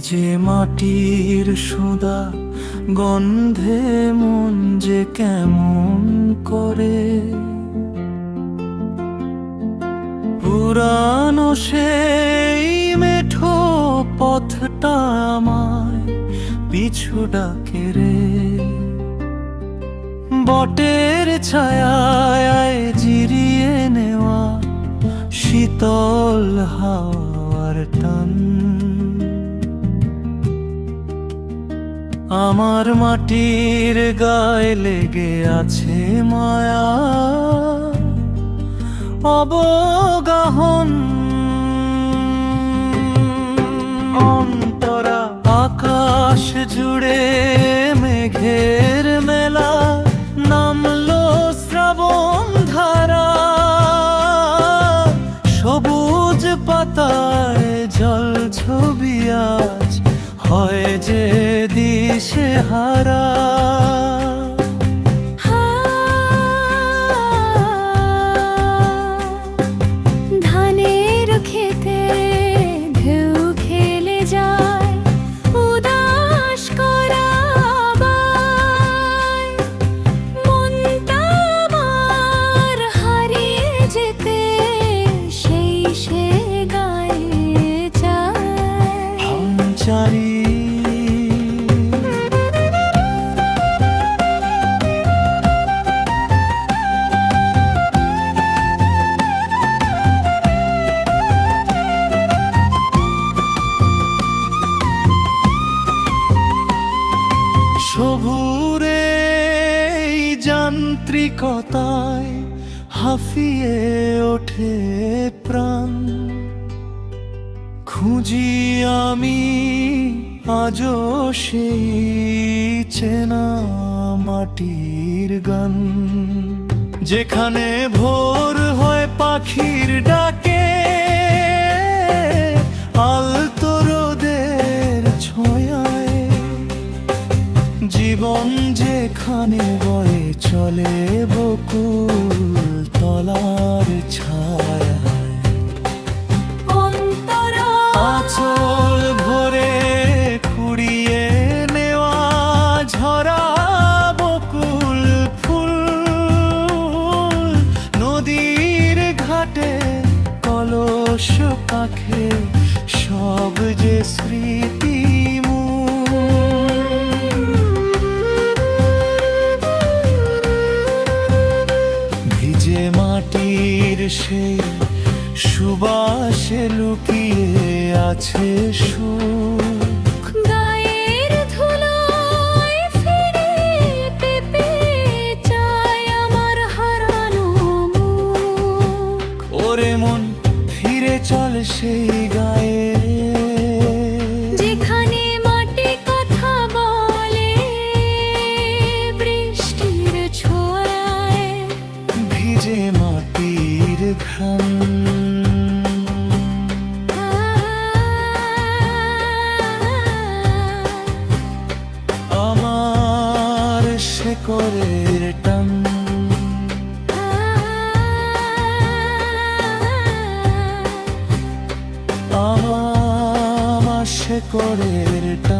ভিজে মাটির সুদা গন্ধে মন যে কেমন করে, পুরানো সেই মেঠো পথটা আমায় পিছু ডাকে রে। বটের ছায়ায় জিরিয়ে নেওয়া শীতল হাওয়ার টান, আমার মাটির গায়ে লেগে আছে মায়া অবগাহন। অন্তরা আকাশ জুড়ে মেঘের মেলা, নামলো শ্রাবণ ধারা, সবুজ পাতায় জল ছবি আজ হয় যে দিশে হারা। ধানের খেতে ঢেউ খেলে যায় উদাস করা, মনটা আমার হারিয়ে যেতে সেই সে গায়ে যায়। সবুরে যান্ত্রিকতায় হাঁফিয়ে ওঠে প্রাণ, খুঁজি আমি আজও সেই চেনা মাটির গান, যেখানে ভোর হয় পাখির ডাকে, আলতো রোদের ছোঁয়ায় জীবন যেখানে বয়ে চলে বকুল তলার ছায়ায়। আঁচল ভরে কুড়িয়ে নেওয়া ঝরা বকুল ফুল, নদীর ঘাটে কলস পাখে সব যে স্মৃতি। ভিজে মাটির সেই সুবাসে লুকিয়ে আছে সুখ, গায়ের ধুলোয় ফিরে পেতে চায় আমার হারানো মুখ। ওরে মন ফিরে চল সেই গায়ে, যেখানে মাটি কথা বলে বৃষ্টির ছোঁয়ায়, ভিজে মাটির ঘ্রাণ। আমার শেকড়ের টান, আমার শেকড়ের টান।